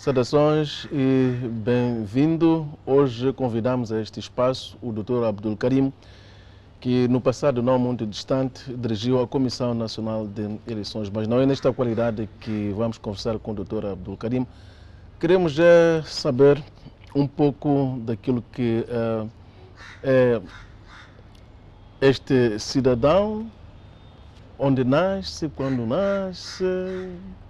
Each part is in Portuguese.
Saudações e bem-vindo. Hoje convidamos a este espaço o Dr. Abdul Karim, que no passado não muito distante dirigiu a Comissão Nacional de Eleições, mas não é nesta qualidade que vamos conversar com o Dr. Abdul Karim. Queremos já saber um pouco daquilo que é este cidadão, onde nasce, quando nasce,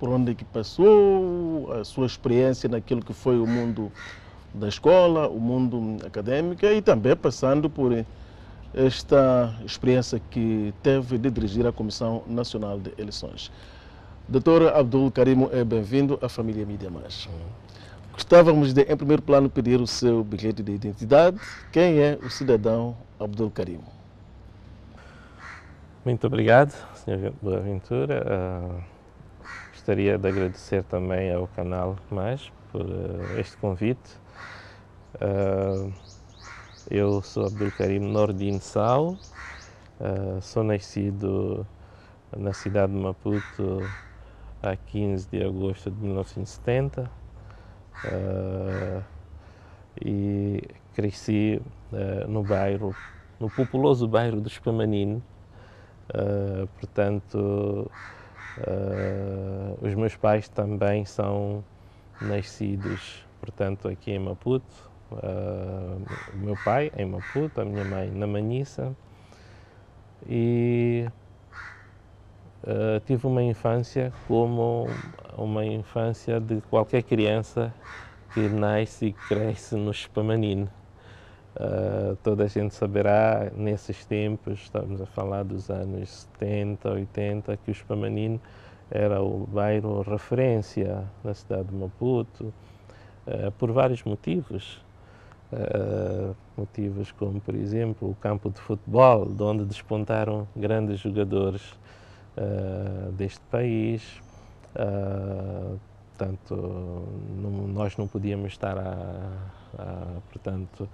por onde é que passou, a sua experiência naquilo que foi o mundo da escola, o mundo acadêmico e também passando por esta experiência que teve de dirigir a Comissão Nacional de Eleições. Dr. Abdul Karim, é bem-vindo à família Mídia Mais. Gostávamos de, em primeiro plano, pedir o seu bilhete de identidade. Quem é o cidadão Abdul Karim? Muito obrigado, Sr. Boaventura. Gostaria de agradecer também ao canal Mais por este convite. Eu sou Abdul Karim Nordin Sal, sou nascido na cidade de Maputo a 15 de agosto de 1970 e cresci no populoso bairro do Espamanino. Portanto, os meus pais também são nascidos, portanto, aqui em Maputo. O meu pai em Maputo, a minha mãe na Manhissa. E tive uma infância como uma infância de qualquer criança que nasce e cresce no Espamanino. Toda a gente saberá, nesses tempos, estamos a falar dos anos 70, 80, que o Espamanino era o bairro referência na cidade de Maputo, por vários motivos. Motivos como, por exemplo, o campo de futebol, de onde despontaram grandes jogadores deste país. Portanto, nós não podíamos estar portanto,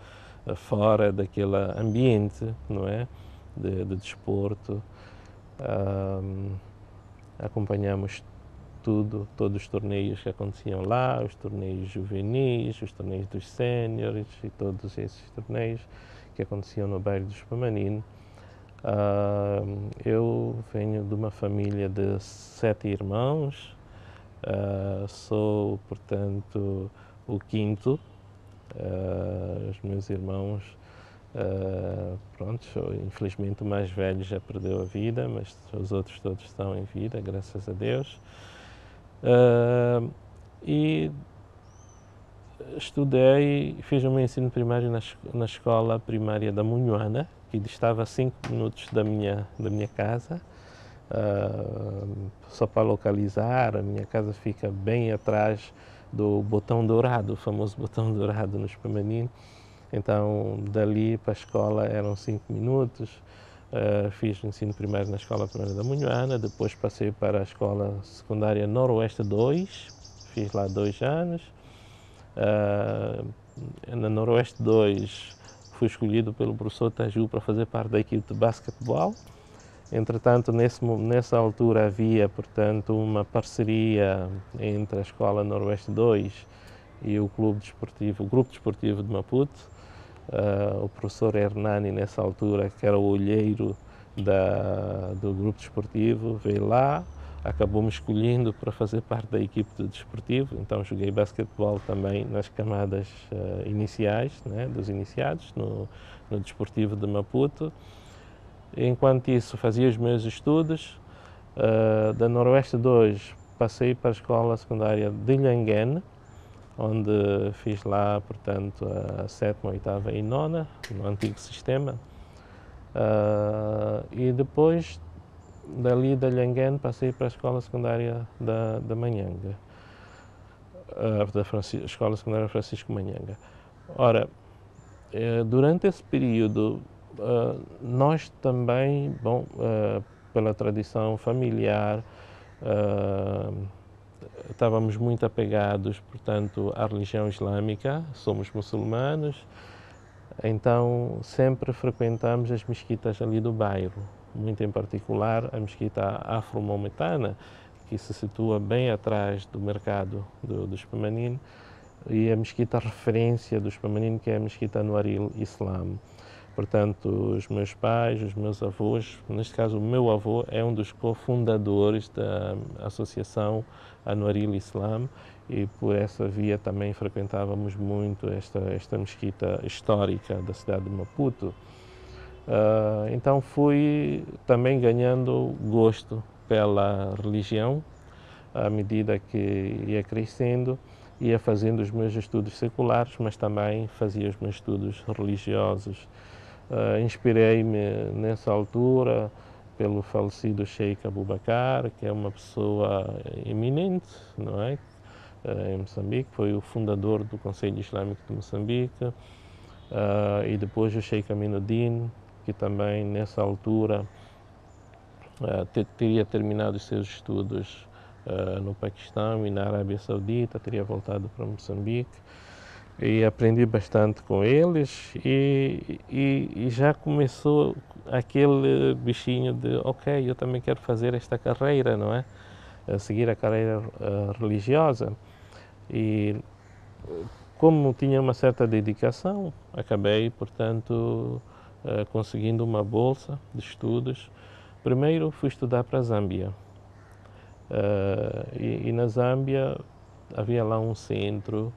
fora daquele ambiente, não é, de desporto. Acompanhamos todos os torneios que aconteciam lá, os torneios juvenis, os torneios dos séniores e todos esses torneios que aconteciam no bairro do Espamanino. Eu venho de uma família de 7 irmãos, sou, portanto, o quinto. Os meus irmãos, pronto, infelizmente o mais velho já perdeu a vida, mas os outros todos estão em vida, graças a Deus. E estudei, fiz o meu ensino primário na escola primária da Munhoana, que distava a 5 minutos da minha casa. Só para localizar, a minha casa fica bem atrás do Botão Dourado, o famoso Botão Dourado no Espamanino. Então, dali para a escola eram 5 minutos. Fiz o ensino primário na escola primária da Munhoana, depois passei para a escola secundária Noroeste 2, fiz lá 2 anos. Na Noroeste 2 fui escolhido pelo professor Taju para fazer parte da equipe de basquetebol. Entretanto, nessa altura havia, portanto, uma parceria entre a Escola Noroeste 2 e o Grupo Desportivo de Maputo. O professor Hernani, nessa altura, que era o olheiro do Grupo Desportivo, veio lá, acabou me escolhendo para fazer parte da equipe do desportivo. Então, joguei basquetebol também nas camadas iniciais, né, dos iniciados, no Desportivo de Maputo. Enquanto isso, fazia os meus estudos. Da Noroeste 2 passei para a escola secundária de Ilhanguene, onde fiz lá, portanto, a 7ª, 8ª e 9ª, no antigo sistema. E depois, dali da Ilhanguene, passei para a escola secundária da Manhanga, Escola Secundária Francisco Manhanga. Ora, durante esse período, nós também, pela tradição familiar, estávamos muito apegados, portanto, à religião islâmica, somos muçulmanos, então sempre frequentamos as mesquitas ali do bairro, muito em particular a mesquita afro-maometana, que se situa bem atrás do mercado do Espumanini, e a mesquita referência do Espumanini, que é a mesquita Anwaril Islam. Portanto, os meus pais, os meus avós, neste caso o meu avô é um dos cofundadores da Associação Anwaril Islam, e por essa via também frequentávamos muito esta mesquita histórica da cidade de Maputo. Então fui também ganhando gosto pela religião à medida que ia crescendo, ia fazendo os meus estudos seculares, mas também fazia os meus estudos religiosos. Inspirei-me nessa altura pelo falecido Sheikh Abubakar, que é uma pessoa eminente, não é? Em Moçambique, foi o fundador do Conselho Islâmico de Moçambique, e depois o Sheikh Aminuddin, que também nessa altura teria terminado os seus estudos no Paquistão e na Arábia Saudita, teria voltado para Moçambique, e aprendi bastante com eles, e já começou aquele bichinho de, ok, eu também quero fazer esta carreira, não é? Seguir a carreira religiosa. E como tinha uma certa dedicação, acabei, portanto, conseguindo uma bolsa de estudos. Primeiro fui estudar para a Zâmbia, e na Zâmbia havia lá um centro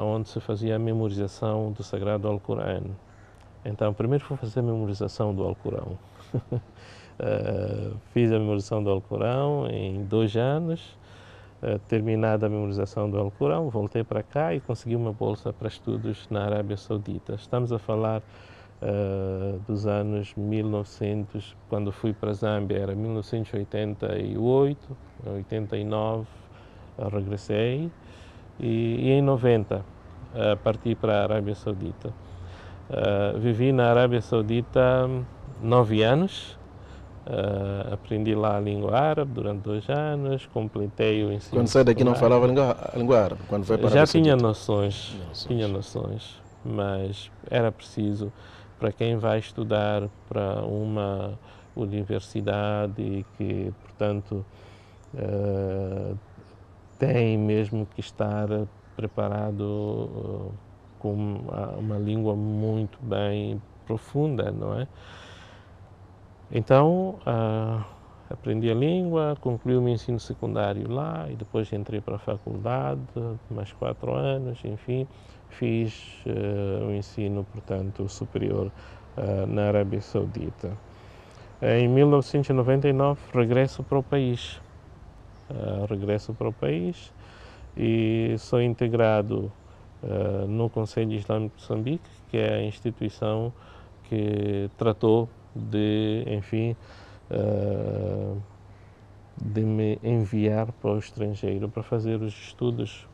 onde se fazia a memorização do Sagrado Alcorão. Então, primeiro fui fazer a memorização do Alcorão. Fiz a memorização do Alcorão em 2 anos. Terminada a memorização do Alcorão, voltei para cá e consegui uma bolsa para estudos na Arábia Saudita. Estamos a falar dos anos 1900, quando fui para a Zâmbia era 1988, 89, regressei, e em 90 parti para a Arábia Saudita. Vivi na Arábia Saudita 9 anos, aprendi lá a língua árabe durante 2 anos, completei o ensino. Quando sai daqui não falava a língua árabe? Quando foi para a Já Arábia tinha Saudita? tinha noções, mas era preciso, para quem vai estudar para uma universidade e que, portanto, tem mesmo que estar preparado com uma língua muito bem profunda, não é? Então, aprendi a língua, concluí o meu ensino secundário lá e depois entrei para a faculdade, mais 4 anos, enfim, fiz o ensino, portanto, superior na Arábia Saudita. Em 1999 regresso para o país. E sou integrado no Conselho Islâmico de Moçambique, que é a instituição que tratou de, enfim, de me enviar para o estrangeiro para fazer os estudos.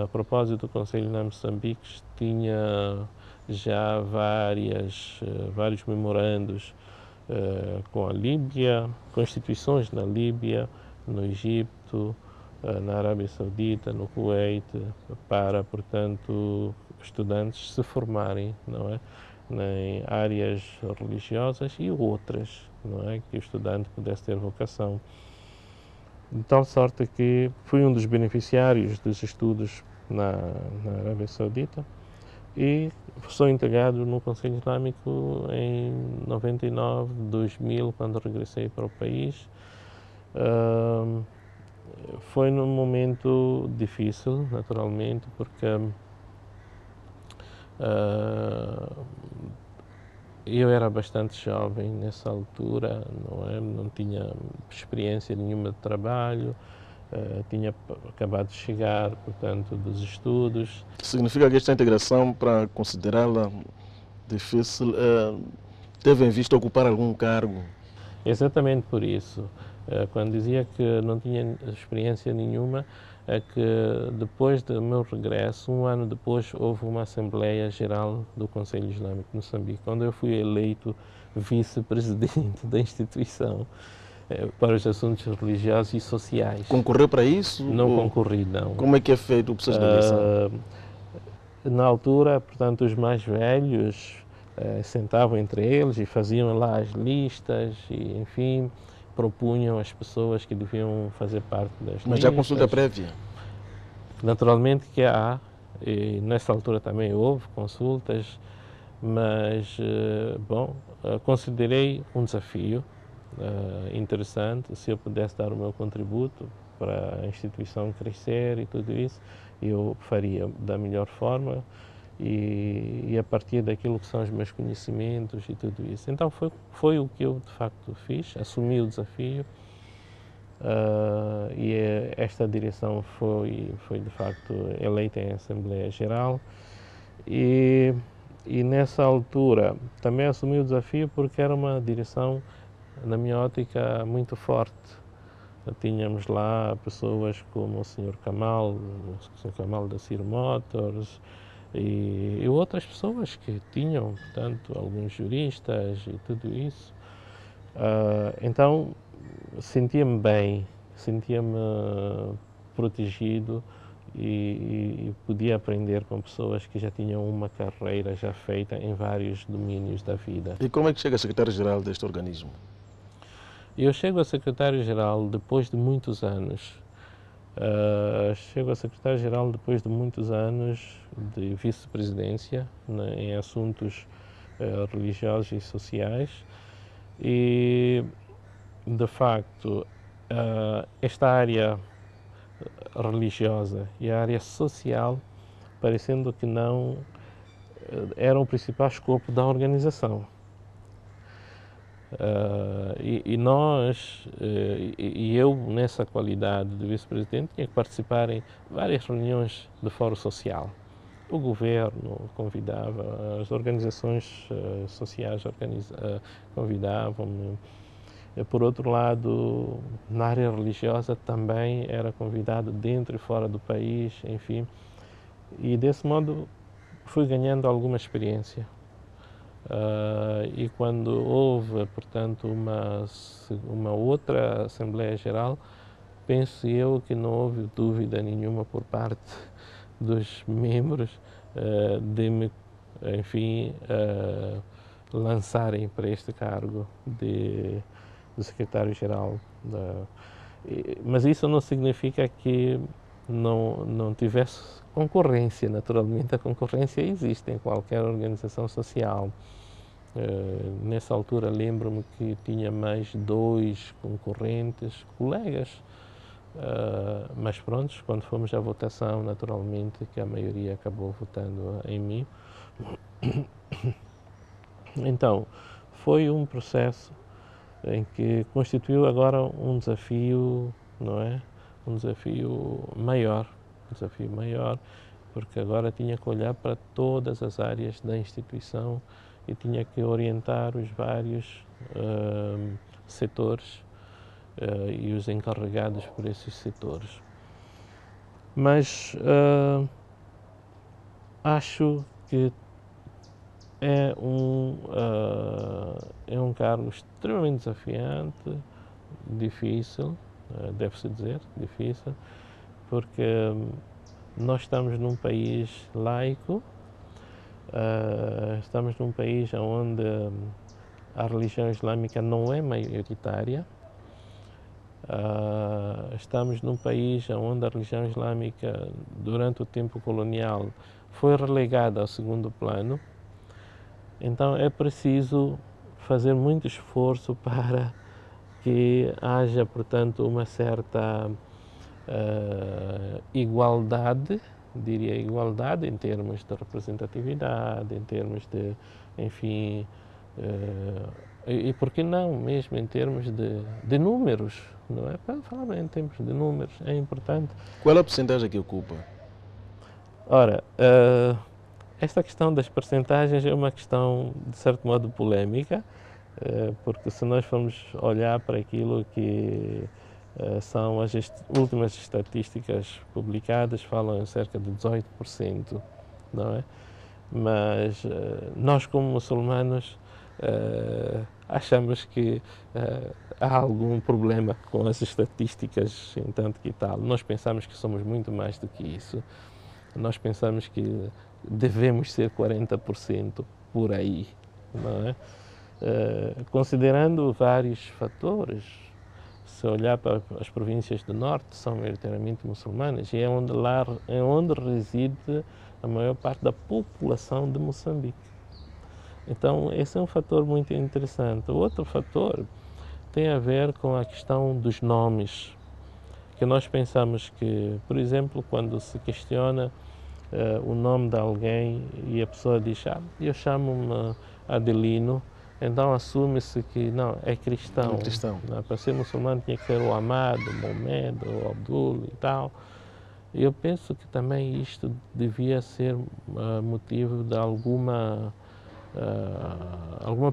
A propósito do Conselho Islâmico de Moçambique, tinha já vários memorandos com a Líbia, com instituições na Líbia, no Egito, na Arábia Saudita, no Kuwait, para, portanto, estudantes se formarem, não é, em áreas religiosas e outras, não é, que o estudante pudesse ter vocação. De tal sorte que fui um dos beneficiários dos estudos na Arábia Saudita e sou integrado no Conselho Islâmico em 99, 2000, quando regressei para o país. Foi num momento difícil, naturalmente, porque eu era bastante jovem nessa altura, não é? Não tinha experiência nenhuma de trabalho, tinha acabado de chegar, portanto, dos estudos. Significa que esta integração, para considerá-la difícil, teve em vista ocupar algum cargo? Exatamente por isso. Quando dizia que não tinha experiência nenhuma, é que depois do meu regresso, 1 ano depois, houve uma Assembleia Geral do Conselho Islâmico de Moçambique, onde eu fui eleito vice-presidente da instituição para os assuntos religiosos e sociais. Concorreu para isso? Não concorri, não. Como é que é feito o processo de eleição? Na altura, portanto, os mais velhos sentavam entre eles e faziam lá as listas, e, enfim, propunham as pessoas que deviam fazer parte das listas. Mas já consulta prévia? Naturalmente que há, e nessa altura também houve consultas, mas, bom, considerei um desafio interessante. Se eu pudesse dar o meu contributo para a instituição crescer e tudo isso, eu faria da melhor forma e a partir daquilo que são os meus conhecimentos e tudo isso. Então foi o que eu de facto fiz, assumi o desafio e esta direção foi de facto eleita em Assembleia Geral e nessa altura também assumi o desafio porque era uma direção, na minha ótica, muito forte. Tínhamos lá pessoas como o Sr. Kamal da Cir Motors e outras pessoas que tinham, portanto, alguns juristas e tudo isso. Então, sentia-me bem, sentia-me protegido e podia aprender com pessoas que já tinham uma carreira já feita em vários domínios da vida. E como é que chega a secretário-geral deste organismo? Eu chego a secretário-geral depois de muitos anos. Chego a secretário-geral depois de muitos anos de vice-presidência em assuntos religiosos e sociais e, de facto, esta área religiosa e a área social, parecendo que não eram o principal escopo da organização. Eu, nessa qualidade de vice-presidente, tinha que participar em várias reuniões de fórum social. O governo convidava, as organizações sociais convidavam-me. Por outro lado, na área religiosa também era convidado dentro e fora do país, enfim. E desse modo fui ganhando alguma experiência. E quando houve, portanto, uma outra Assembleia Geral, penso eu que não houve dúvida nenhuma por parte dos membros de me, enfim, lançarem para este cargo de secretário-geral. Mas isso não significa que não tivesse concorrência. Naturalmente, a concorrência existe em qualquer organização social. Nessa altura, lembro-me que tinha mais 2 concorrentes, colegas, mas pronto, quando fomos à votação, naturalmente que a maioria acabou votando em mim. Então, foi um processo em que constituiu agora um desafio, não é? Um desafio maior, porque agora tinha que olhar para todas as áreas da instituição e tinha que orientar os vários setores e os encarregados por esses setores. Mas acho que é um cargo extremamente desafiante, difícil, deve-se dizer, difícil, porque nós estamos num país laico, estamos num país onde a religião islâmica não é maioritária, estamos num país onde a religião islâmica, durante o tempo colonial, foi relegada ao segundo plano. Então é preciso fazer muito esforço para que haja, portanto, uma certa igualdade, diria igualdade em termos de representatividade, em termos de, enfim, e por que não mesmo em termos de números, não é? Para falar bem em termos de números, é importante. Qual é a porcentagem que ocupa? Ora, esta questão das percentagens é uma questão, de certo modo, polémica, porque se nós formos olhar para aquilo que são as últimas estatísticas publicadas, falam em cerca de 18%, não é? Mas nós, como muçulmanos, achamos que há algum problema com as estatísticas, entanto que tal. Nós pensamos que somos muito mais do que isso. Nós pensamos que devemos ser 40% por aí, não é? Considerando vários fatores, se olhar para as províncias do norte, são maioritariamente muçulmanas, e é onde reside a maior parte da população de Moçambique. Então, esse é um fator muito interessante. O outro fator tem a ver com a questão dos nomes, que nós pensamos que, por exemplo, quando se questiona o nome de alguém e a pessoa diz, eu chamo-me Adelino, então assume-se que não, é cristão. É cristão. Não, para ser muçulmano tinha que ser o Ahmad, o Mohamed, o Abdul e tal. Eu penso que também isto devia ser motivo de alguma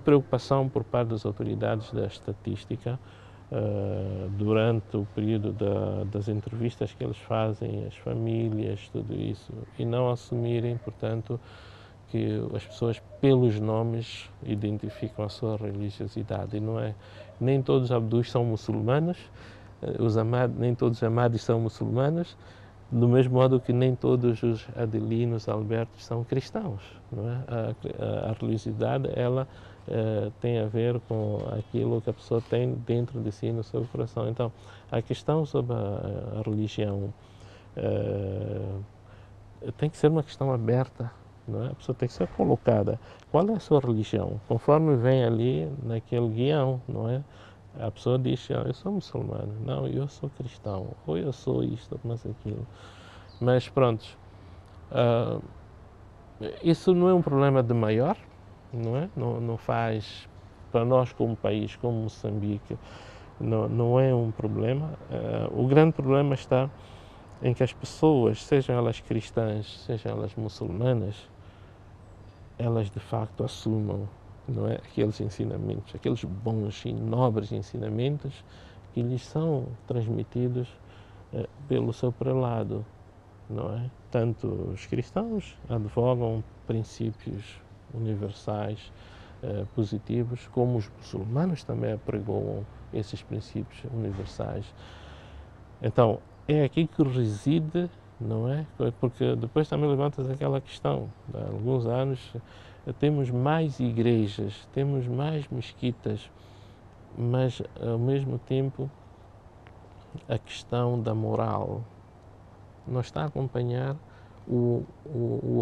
preocupação por parte das autoridades da estatística durante o período das entrevistas que eles fazem às famílias, tudo isso, e não assumirem, portanto, que as pessoas pelos nomes identificam a sua religiosidade. E não é, nem todos os Abdus são muçulmanos, nem todos os Ahmadis são muçulmanos, do mesmo modo que nem todos os Adelinos, Albertos são cristãos, não é? A religiosidade, ela tem a ver com aquilo que a pessoa tem dentro de si, no seu coração. Então, a questão sobre a religião tem que ser uma questão aberta, não é? A pessoa tem que ser colocada. Qual é a sua religião? Conforme vem ali naquele guião, não é? A pessoa diz, eu sou muçulmano, não, eu sou cristão, ou eu sou isto, mas aquilo. Mas pronto, isso não é um problema de maior, não é? Não faz, para nós como país, como Moçambique, não é um problema. O grande problema está em que as pessoas, sejam elas cristãs, sejam elas muçulmanas, elas de facto assumam, não é, aqueles ensinamentos, aqueles bons e nobres ensinamentos que lhes são transmitidos pelo seu prelado, não é? Tanto os cristãos advogam princípios universais positivos, como os muçulmanos também apregoam esses princípios universais. Então, é aqui que reside, não é? Porque depois também levanta-se aquela questão. Há alguns anos temos mais igrejas, temos mais mesquitas, mas ao mesmo tempo a questão da moral não está a acompanhar o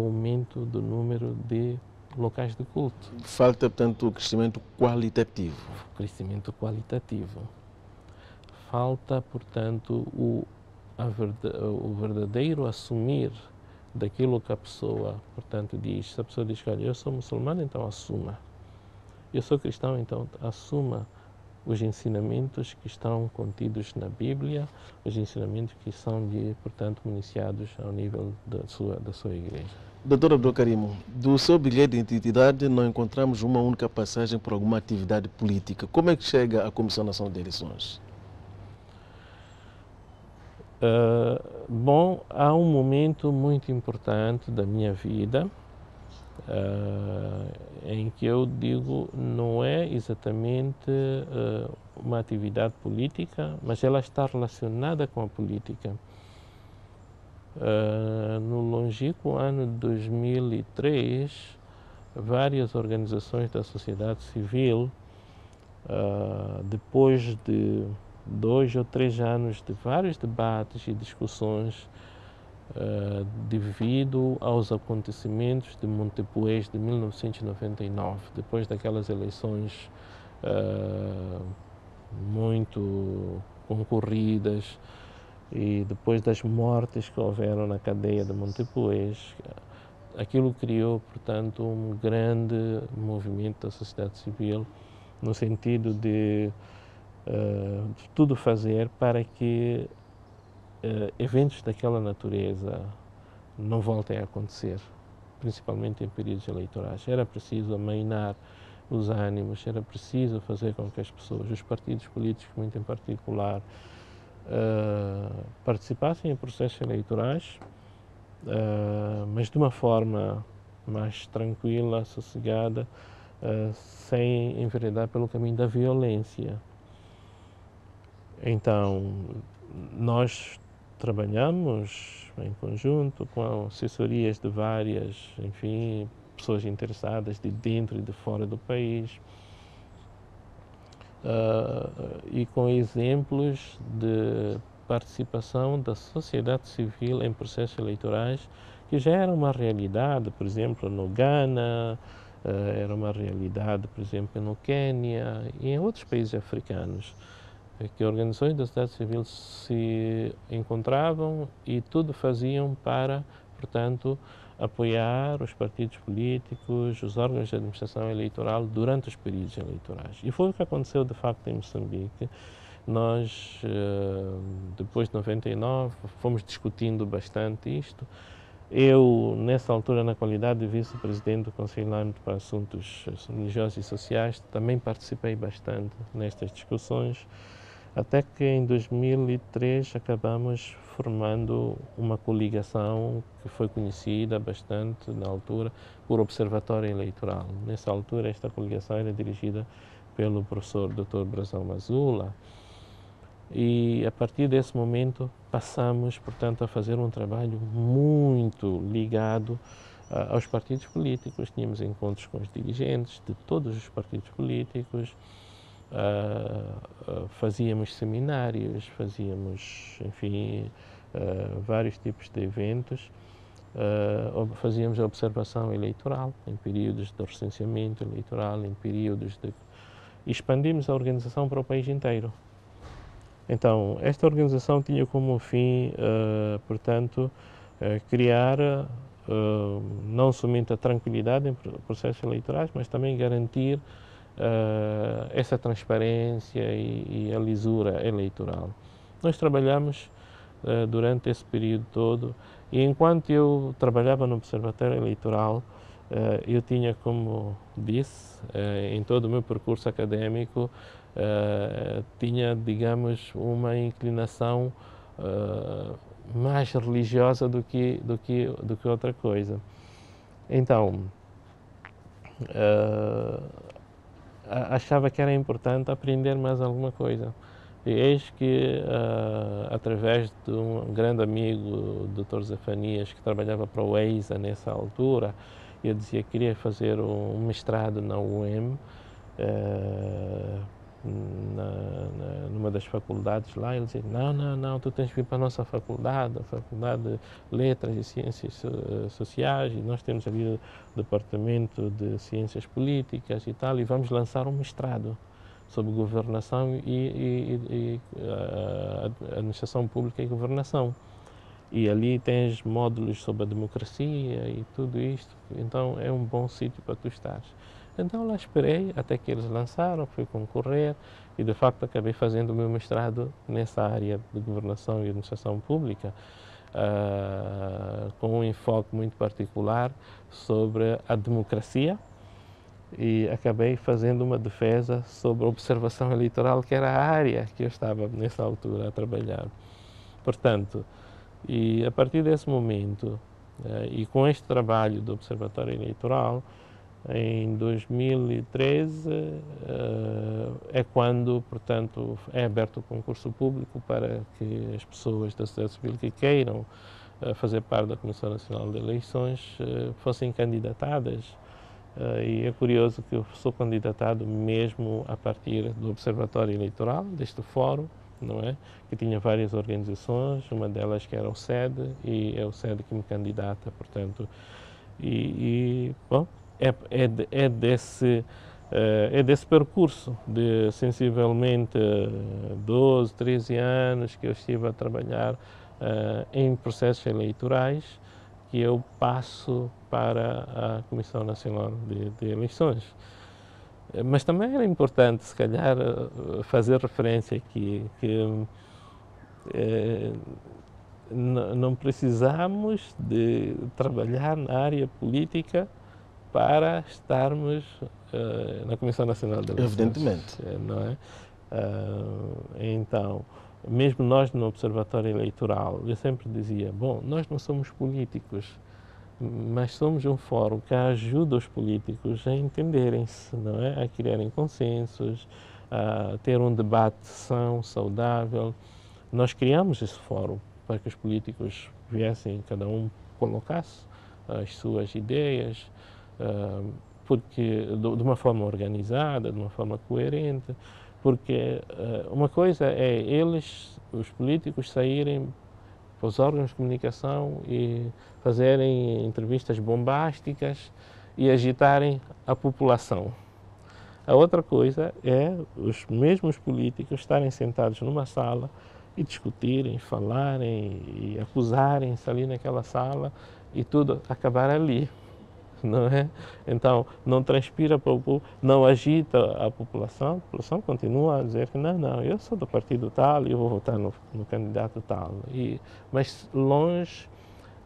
aumento do número de locais de culto. Falta, portanto, o crescimento qualitativo. O crescimento qualitativo. Falta, portanto, o verdadeiro assumir daquilo que a pessoa, portanto, diz. Se a pessoa diz que, olha, eu sou muçulmano, então assuma. Eu sou cristão, então assuma os ensinamentos que estão contidos na Bíblia, os ensinamentos que são, portanto, municiados ao nível da sua igreja. Doutor Abdulkarim, do seu bilhete de identidade não encontramos uma única passagem por alguma atividade política. Como é que chega à Comissão Nacional de Eleições? Bom, há um momento muito importante da minha vida em que eu digo não é exatamente uma atividade política, mas ela está relacionada com a política. No longínquo ano de 2003, várias organizações da sociedade civil, depois de 2 ou 3 anos de vários debates e discussões devido aos acontecimentos de Montepuez de 1999, depois daquelas eleições muito concorridas e depois das mortes que houveram na cadeia de Montepuez, aquilo criou, portanto, um grande movimento da sociedade civil no sentido de tudo fazer para que eventos daquela natureza não voltem a acontecer, principalmente em períodos eleitorais. Era preciso amainar os ânimos, era preciso fazer com que as pessoas, os partidos políticos muito em particular, participassem em processos eleitorais, mas de uma forma mais tranquila, sossegada, sem enveredar pelo caminho da violência. Então, nós trabalhamos em conjunto com assessorias de várias, pessoas interessadas de dentro e de fora do país. e com exemplos de participação da sociedade civil em processos eleitorais que já era uma realidade, por exemplo, no Ghana, era uma realidade, por exemplo, no Quênia e em outros países africanos, que organizações da sociedade civil se encontravam e tudo faziam para, portanto, apoiar os partidos políticos, os órgãos de administração eleitoral durante os períodos eleitorais. E foi o que aconteceu, de facto, em Moçambique. Nós, depois de 99, fomos discutindo bastante isto. Eu, nessa altura, na qualidade de vice-presidente do Conselho de Âmbito para Assuntos Religiosos e Sociais, também participei bastante nestas discussões, até que em 2003 acabamos formando uma coligação que foi conhecida bastante na altura por Observatório Eleitoral. Nessa altura, esta coligação era dirigida pelo professor Dr. Brazão Mazula, e a partir desse momento passamos, portanto, a fazer um trabalho muito ligado aos partidos políticos. Tínhamos encontros com os dirigentes de todos os partidos políticos, fazíamos seminários, fazíamos, enfim, vários tipos de eventos, fazíamos a observação eleitoral em períodos de recenseamento eleitoral, em períodos de... E expandimos a organização para o país inteiro. Então, esta organização tinha como fim, portanto, criar não somente a tranquilidade em processos eleitorais, mas também garantir essa transparência e a lisura eleitoral. Nós trabalhamos durante esse período todo, e enquanto eu trabalhava no Observatório Eleitoral, eu tinha, como disse, em todo o meu percurso académico, tinha, digamos, uma inclinação mais religiosa do que outra coisa. Então, achava que era importante aprender mais alguma coisa. E eis que, através de um grande amigo, o Dr. Zefanias, que trabalhava para o EISA nessa altura, eu dizia que queria fazer um mestrado na UEM, numa das faculdades lá. Ele dizia: não, tu tens que vir para a nossa faculdade, a Faculdade de Letras e Ciências Sociais, e nós temos ali o Departamento de Ciências Políticas e tal, e vamos lançar um mestrado sobre governação e administração pública e governação. E ali tens módulos sobre a democracia e tudo isto, então é um bom sítio para tu estares. Então lá esperei até que eles lançaram, fui concorrer e de facto acabei fazendo o meu mestrado nessa área de governação e administração pública, com um enfoque muito particular sobre a democracia, e acabei fazendo uma defesa sobre a observação eleitoral, que era a área que eu estava nessa altura a trabalhar. Portanto, e a partir desse momento, e com este trabalho do Observatório Eleitoral, em 2013 é quando, portanto, é aberto o concurso público para que as pessoas da sociedade civil que queiram fazer parte da Comissão Nacional de Eleições fossem candidatadas. E é curioso que eu sou candidatado mesmo a partir do Observatório Eleitoral, deste fórum, não é? Que tinha várias organizações, uma delas que era o SED, e é o SED que me candidata, portanto. Bom, é desse percurso de sensivelmente 12, 13 anos que eu estive a trabalhar em processos eleitorais, que eu passo para a Comissão Nacional de Eleições. Mas também era importante, se calhar, fazer referência aqui que não precisamos de trabalhar na área política para estarmos na Comissão Nacional de Eleições. Evidentemente. Não é? Então, mesmo nós no Observatório Eleitoral, eu sempre dizia, bom, nós não somos políticos, mas somos um fórum que ajuda os políticos a entenderem-se, não é? A criarem consensos, a ter um debate são, saudável. Nós criamos esse fórum para que os políticos viessem, cada um colocasse as suas ideias, porque de uma forma organizada, de uma forma coerente, Porque uma coisa é eles, os políticos, saírem para os órgãos de comunicação e fazerem entrevistas bombásticas e agitarem a população. A outra coisa é os mesmos políticos estarem sentados numa sala e discutirem, falarem e acusarem-se ali naquela sala e tudo acabar ali, não é? Então, não transpira para o povo, não agita a população continua a dizer que não, eu sou do partido tal e eu vou votar no candidato tal. Mas longe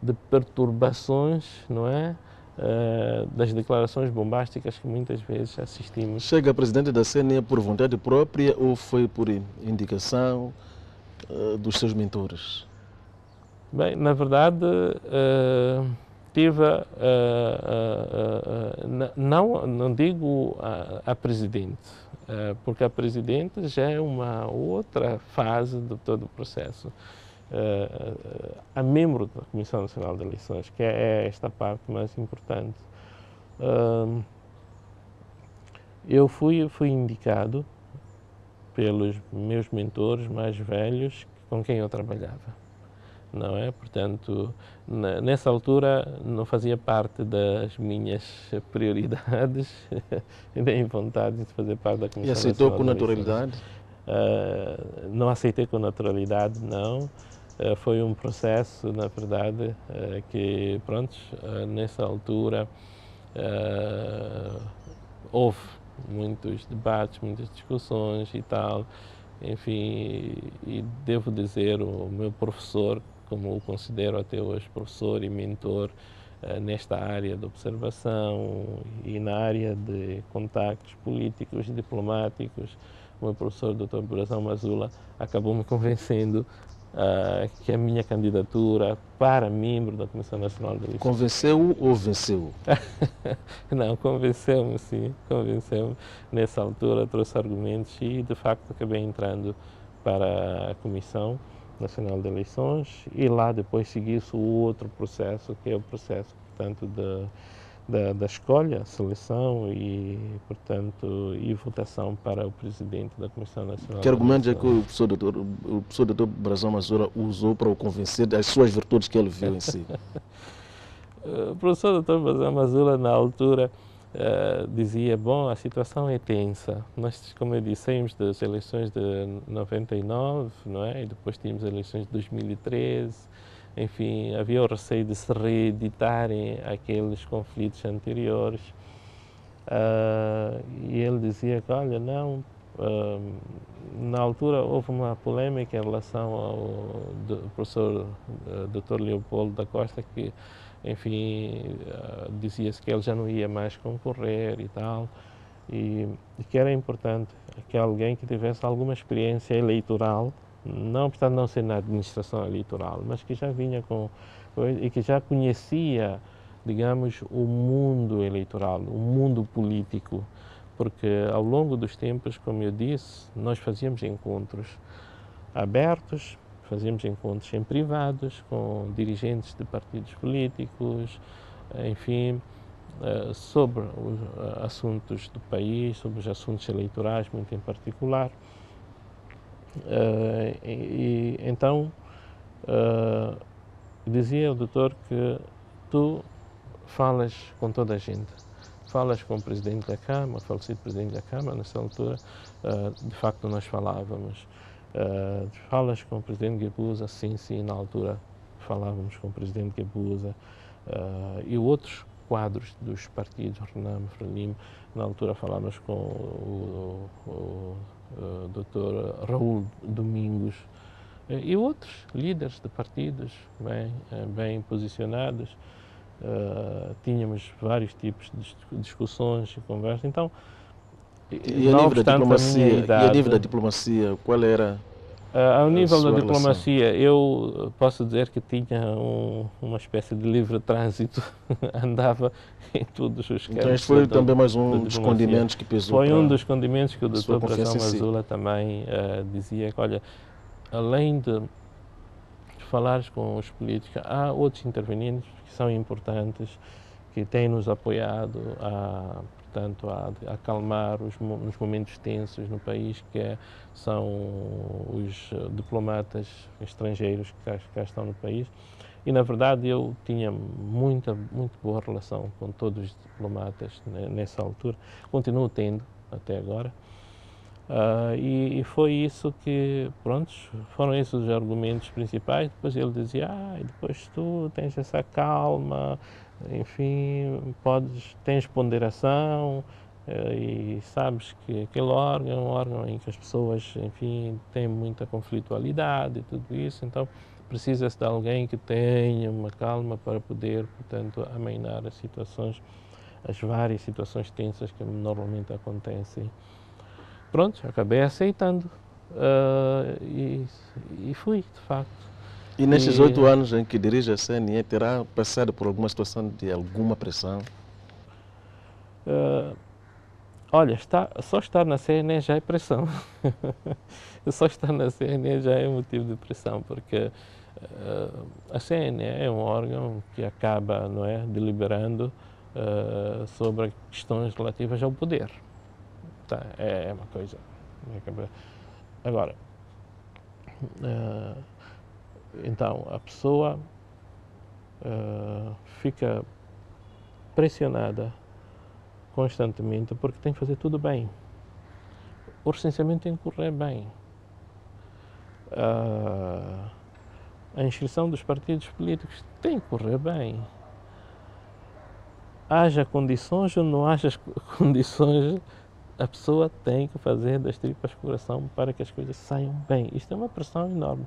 de perturbações, não é? Das declarações bombásticas que muitas vezes assistimos. Chega presidente da CNE por vontade própria ou foi por indicação dos seus mentores? Bem, na verdade, tive, não digo a presidente, porque a presidente já é uma outra fase de todo o processo. A membro da Comissão Nacional de Eleições, que é esta parte mais importante. Eu fui indicado pelos meus mentores mais velhos com quem eu trabalhava, não é? Portanto, nessa altura não fazia parte das minhas prioridades nem vontade de fazer parte da Comissão Nacional de Eleições. E aceitou com naturalidade? Não aceitei com naturalidade, não. Foi um processo, na verdade, que, pronto, nessa altura houve muitos debates, muitas discussões e tal, enfim, e devo dizer, o meu professor, como o considero até hoje professor e mentor nesta área de observação e na área de contactos políticos e diplomáticos, o meu professor, Dr. Brazão Mazula, acabou me convencendo que a minha candidatura para membro da Comissão Nacional de Eleições... Convenceu ou venceu? Não, convenceu-me, sim, convenceu-me. Nessa altura trouxe argumentos e, de facto, acabei entrando para a Comissão Nacional de Eleições e lá depois seguiu-se o outro processo, que é o processo, portanto, da escolha, seleção e, portanto, e votação para o presidente da Comissão Nacional. Que argumentos é que o professor Dr. Brazão Mazula usou para o convencer das suas virtudes que ele viu em si? O professor Dr. Brazão Mazula, na altura, dizia, bom, a situação é tensa. Nós, como eu disse, saímos das eleições de 99, não é? E depois tínhamos as eleições de 2013. Enfim, havia o receio de se reeditarem aqueles conflitos anteriores. E ele dizia que, olha, não, na altura houve uma polémica em relação ao professor Dr. Leopoldo da Costa, que, enfim, dizia-se que ele já não ia mais concorrer e tal, e que era importante que alguém que tivesse alguma experiência eleitoral, não, portanto, não ser na administração eleitoral, mas que já vinha e que já conhecia, digamos, o mundo eleitoral, o mundo político, porque ao longo dos tempos, como eu disse, nós fazíamos encontros abertos, fazíamos encontros em privados com dirigentes de partidos políticos, enfim, sobre os assuntos do país, sobre os assuntos eleitorais, muito em particular. Então, dizia o doutor que tu falas com toda a gente, falas com o Presidente da Câmara, o falecido Presidente da Câmara, nessa altura, de facto nós falávamos, falas com o Presidente Guebuza, sim, na altura falávamos com o Presidente Guebuza, e outros quadros dos partidos, Renamo, Frelimo, na altura falávamos com o Dr. Raul Domingos e outros líderes de partidos bem posicionados. Tínhamos vários tipos de discussões e conversas. Então, e a nível da diplomacia, idade, e a nível da diplomacia, qual era ao nível da sua diplomacia, eu posso dizer que tinha uma espécie de livre trânsito, andava em todos os campos. Então, este foi também mais um dos condimentos que pesou. Foi um dos condimentos que o Dr. Brazão Mazula também dizia que, olha, além de falares com os políticos, há outros intervenientes que são importantes, que têm nos apoiado a portanto, a acalmar os momentos tensos no país, são os diplomatas estrangeiros que cá estão no país. E, na verdade, eu tinha muito boa relação com todos os diplomatas nessa altura. Continuo tendo até agora. E foi isso que, prontos, foram esses os argumentos principais. Depois ele dizia, depois tu tens essa calma, enfim, tens ponderação, e sabes que aquele órgão é um órgão em que as pessoas, enfim, têm muita conflitualidade e tudo isso, então precisa-se de alguém que tenha uma calma para poder, portanto, amainar as várias situações tensas que normalmente acontecem. Pronto, acabei aceitando e fui, de facto. E nestes 8 anos em que dirige a CNE, terá passado por alguma situação de alguma pressão? Olha, só estar na CNE já é pressão. Só estar na CNE já é motivo de pressão, porque a CNE é um órgão que acaba, não é, deliberando sobre questões relativas ao poder. Tá, é uma coisa. Agora, então a pessoa fica pressionada constantemente porque tem que fazer tudo bem. O recenseamento tem que correr bem. A inscrição dos partidos políticos tem que correr bem. Haja condições ou não haja condições, a pessoa tem que fazer das tripas coração para que as coisas saiam bem. Isto é uma pressão enorme.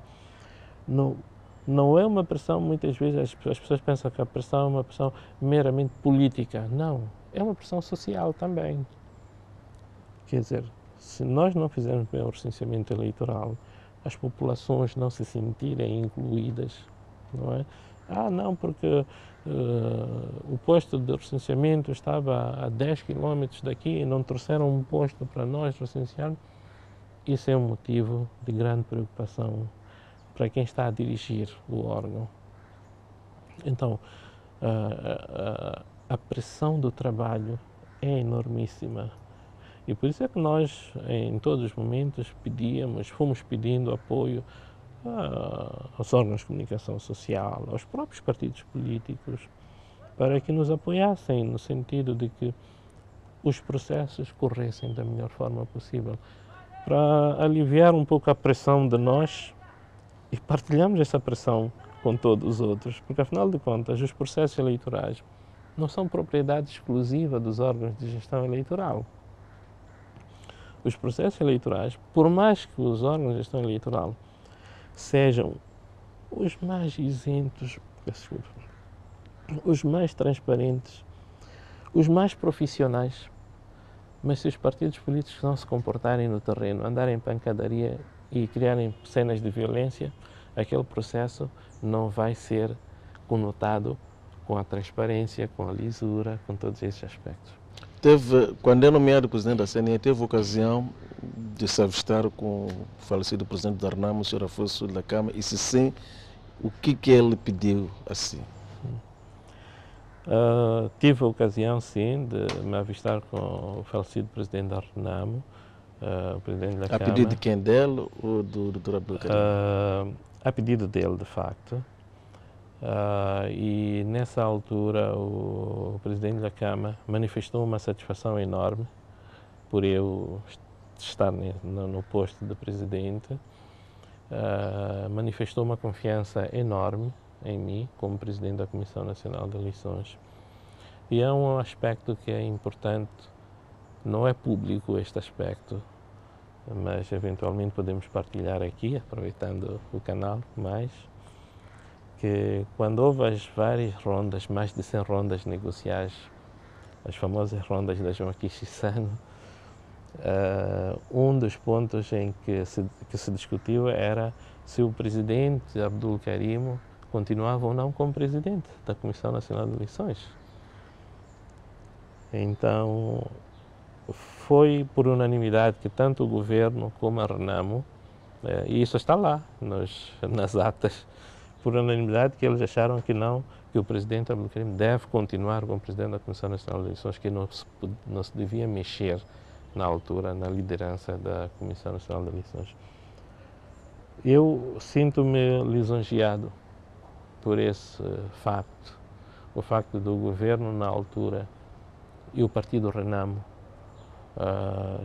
Não é uma pressão, muitas vezes as pessoas pensam que a pressão é uma pressão meramente política. Não, é uma pressão social também. Quer dizer, se nós não fizermos bem o recenseamento eleitoral, as populações não se sentirem incluídas, não é? Não, porque o posto de recenseamento estava a 10 km daqui e não trouxeram um posto para nós recensear. Isso é um motivo de grande preocupação para quem está a dirigir o órgão. Então, a pressão do trabalho é enormíssima. E por isso é que nós, em todos os momentos, fomos pedindo apoio aos órgãos de comunicação social, aos próprios partidos políticos, para que nos apoiassem no sentido de que os processos corressem da melhor forma possível, para aliviar um pouco a pressão de nós e partilhamos essa pressão com todos os outros, porque afinal de contas os processos eleitorais não são propriedade exclusiva dos órgãos de gestão eleitoral. Os processos eleitorais, por mais que os órgãos de gestão eleitoral sejam os mais isentos, os mais transparentes, os mais profissionais, mas se os partidos políticos não se comportarem no terreno, andarem em pancadaria e criarem cenas de violência, aquele processo não vai ser conotado com a transparência, com a lisura, com todos esses aspectos. Quando é nomeado presidente da CNE, teve ocasião de se avistar com o falecido presidente da RNAMO, o Sr. Afonso da Câmara, e se sim, o que ele pediu assim? Tive a ocasião, sim, de me avistar com o falecido presidente da RNAMO, o presidente da Câmara. A pedido de quem? Dele ou do Dr. Abdulkarim? A pedido dele, de facto. E nessa altura o presidente da Câmara manifestou uma satisfação enorme por eu estar no posto de presidente, manifestou uma confiança enorme em mim como presidente da Comissão Nacional de Eleições. E é um aspecto que é importante, não é público este aspecto, mas eventualmente podemos partilhar aqui, aproveitando o canal mais, que quando houve as várias rondas, mais de 100 rondas negociais, as famosas rondas da Joaquim Chissano, um dos pontos em que se discutiu era se o presidente Abdulkarim continuava ou não como presidente da Comissão Nacional de Eleições. Então, foi por unanimidade que tanto o governo como a RNAMO, e isso está lá nas atas, por unanimidade que eles acharam que não que o presidente Abdelkarim deve continuar como presidente da Comissão Nacional de Eleições, que não se devia mexer na altura na liderança da Comissão Nacional de Eleições. Eu sinto-me lisonjeado por esse facto, o facto do governo na altura e o partido Renamo,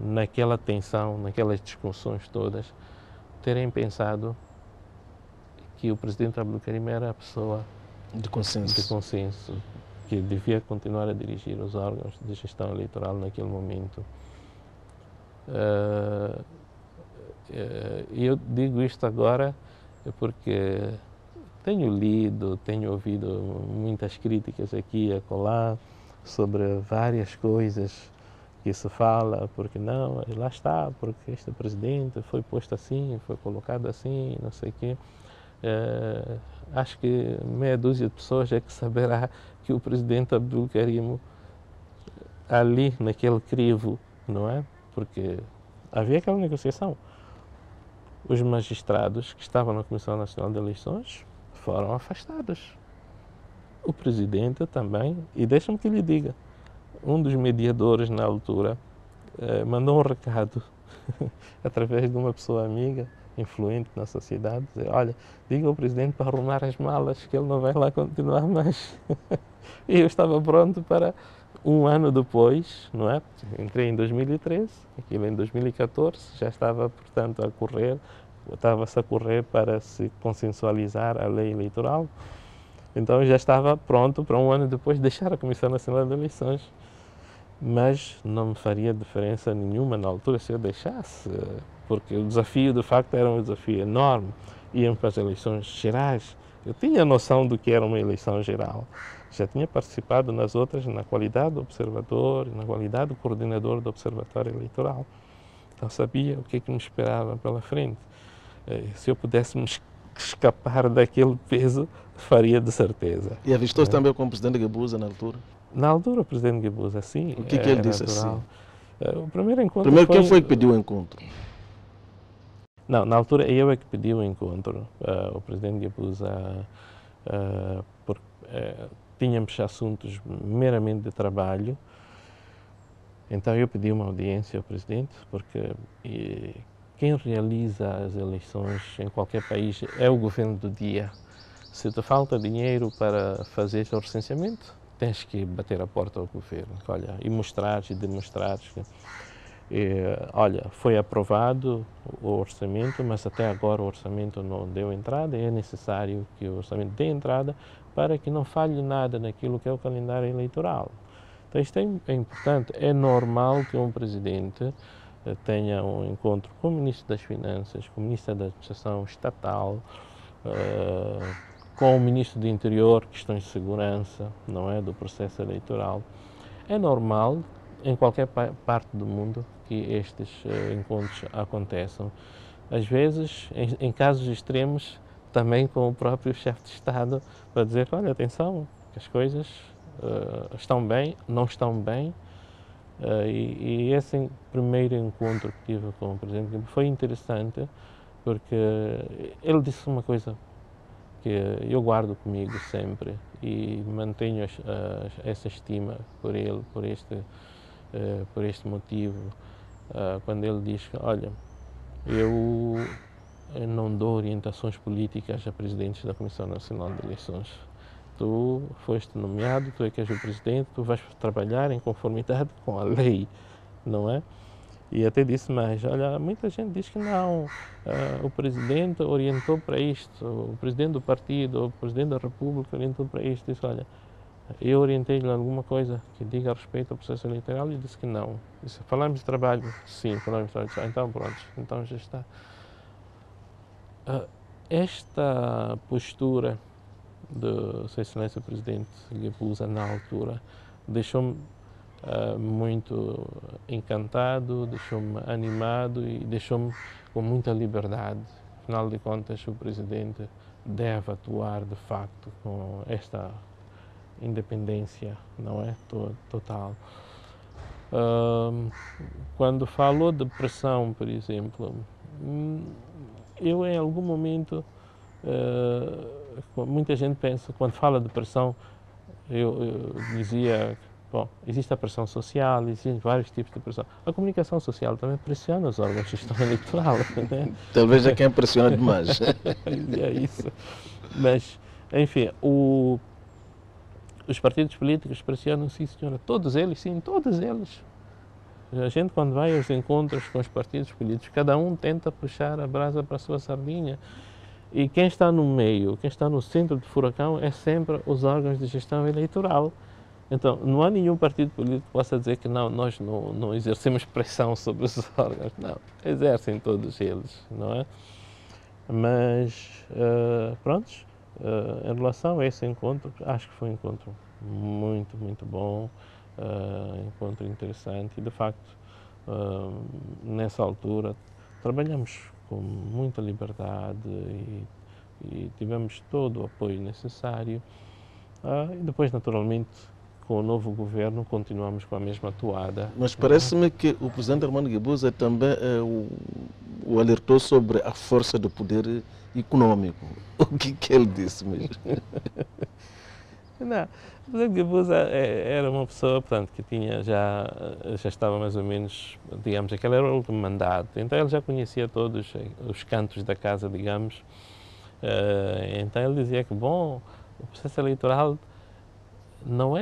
naquela tensão, naquelas discussões todas, terem pensado que o presidente Abdelkarim era a pessoa De consenso. que devia continuar a dirigir os órgãos de gestão eleitoral naquele momento. Eu digo isto agora porque tenho lido, tenho ouvido muitas críticas aqui e acolá sobre várias coisas que se fala, porque não, lá está, porque este presidente foi posto assim, foi colocado assim, não sei o quê. Acho que meia dúzia de pessoas é que saberá que o presidente Abdelkarim, ali naquele crivo, não é? Porque havia aquela negociação. Os magistrados que estavam na Comissão Nacional de Eleições foram afastados. O presidente também, e deixa-me que lhe diga, um dos mediadores na altura mandou um recado através de uma pessoa amiga, influente na sociedade, dizer, olha, diga ao presidente para arrumar as malas, que ele não vai lá continuar mais. E eu estava pronto para um ano depois, não é? Entrei em 2013, aquilo em 2014, já estava, portanto, a correr, estava-se a correr para se consensualizar a lei eleitoral. Então já estava pronto para um ano depois deixar a Comissão Nacional de Eleições. Mas não me faria diferença nenhuma na altura se eu deixasse, porque o desafio de facto era um desafio enorme. Íamos para as eleições gerais. Eu tinha noção do que era uma eleição geral. Já tinha participado nas outras na qualidade de observador, na qualidade de coordenador do Observatório Eleitoral. Então sabia o que é que me esperava pela frente. Se eu pudesse me escapar daquele peso, faria de certeza. E avistou-se também com o presidente Guebuza na altura? Na altura, o presidente Guebuza, sim. O que ele disse natural. assim? O primeiro encontro Primeiro, quem foi que pediu o encontro? Não, na altura eu é que pedi o encontro. O presidente Guebuza, tínhamos assuntos meramente de trabalho, então eu pedi uma audiência ao presidente, porque quem realiza as eleições em qualquer país é o governo do dia. Se te falta dinheiro para fazer o recenseamento, tens que bater a porta ao governo, olha, e mostrares e demonstrares que, olha, foi aprovado o orçamento, mas até agora o orçamento não deu entrada, é necessário que o orçamento dê entrada para que não falhe nada naquilo que é o calendário eleitoral. Então isto é importante, é normal que um presidente tenha um encontro com o Ministro das Finanças, com o Ministro da Administração Estatal, com o Ministro do Interior, questões de segurança, não é, do processo eleitoral. É normal, em qualquer parte do mundo, que estes encontros aconteçam. Às vezes, em casos extremos, também com o próprio chefe de Estado, para dizer, olha, atenção, que as coisas estão bem, não estão bem. E esse primeiro encontro que tive com o Presidente foi interessante, porque ele disse uma coisa que eu guardo comigo sempre e mantenho essa estima por ele, por este motivo, quando ele diz que, olha, eu não dou orientações políticas a presidentes da Comissão Nacional de Eleições. Tu foste nomeado, tu é que és o presidente, tu vais trabalhar em conformidade com a lei, não é? E até disse mais, olha, muita gente diz que não, o presidente orientou para isto, o presidente do partido, o presidente da República orientou para isto. Disse, olha, eu orientei-lhe alguma coisa que diga a respeito ao processo eleitoral e disse que não. Disse, falamos de trabalho? Sim, falamos de trabalho. Então pronto, então já está. Esta postura do Sua Excelência Presidente Guebuza na altura deixou-me muito encantado, deixou-me animado e deixou-me com muita liberdade. Afinal de contas, o Presidente deve atuar de facto com esta independência, não é? Total. Quando falou de pressão, por exemplo, eu em algum momento muita gente pensa, quando fala de pressão, eu dizia, bom, existe a pressão social, existem vários tipos de pressão. A comunicação social também pressiona os órgãos de gestão eleitoral, né? Talvez é quem pressiona demais. É isso. Mas, enfim, os partidos políticos pressionam, sim, senhora. Todos eles, sim, todos eles. A gente, quando vai aos encontros com os partidos políticos, cada um tenta puxar a brasa para a sua sardinha. E quem está no meio, quem está no centro do furacão é sempre os órgãos de gestão eleitoral. Então, não há nenhum partido político que possa dizer que não, nós não exercemos pressão sobre os órgãos. Não, exercem todos eles, não é? Mas, pronto, em relação a esse encontro, acho que foi um encontro muito, muito bom, encontro interessante e, de facto, nessa altura, trabalhamos com muita liberdade e tivemos todo o apoio necessário. E depois, naturalmente, com o novo governo, continuamos com a mesma toada. Mas parece-me que o presidente Armando Guebuza também o alertou sobre a força do poder econômico. O que ele disse mesmo? Não, o presidente Guebuza era uma pessoa, portanto, que tinha já estava mais ou menos, digamos, aquele era o último mandato, então ele já conhecia todos os cantos da casa, digamos. Então ele dizia que, bom, o processo eleitoral não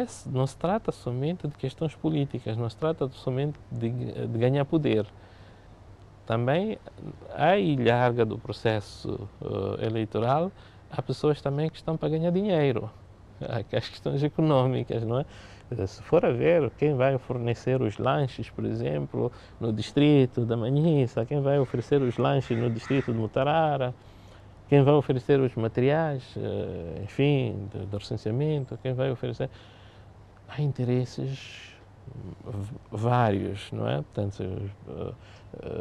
se trata somente de questões políticas, não se trata somente de ganhar poder. Também, à ilharga do processo eleitoral, há pessoas também que estão para ganhar dinheiro. Há as questões económicas, não é? Se for a ver quem vai fornecer os lanches, por exemplo, no distrito da Manhissa, quem vai oferecer os lanches no distrito de Mutarara, quem vai oferecer os materiais, enfim, de recenseamento, quem vai oferecer... Há interesses vários, não é? Portanto,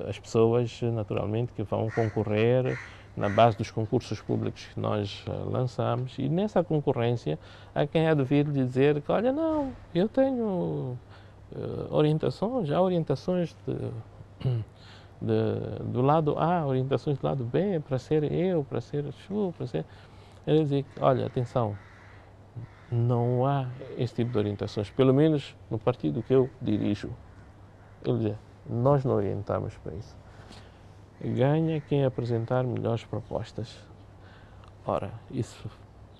as pessoas, naturalmente, que vão concorrer na base dos concursos públicos que nós lançamos, e nessa concorrência há quem há de vir dizer que, olha, não, eu tenho orientações, há orientações do lado A, orientações do lado B, para ser eu, para ser Chu, para ser... Ele dizia, olha, atenção, não há esse tipo de orientações, pelo menos no partido que eu dirijo. Ele dizia, nós não orientamos para isso. Ganha quem apresentar melhores propostas. Ora, isso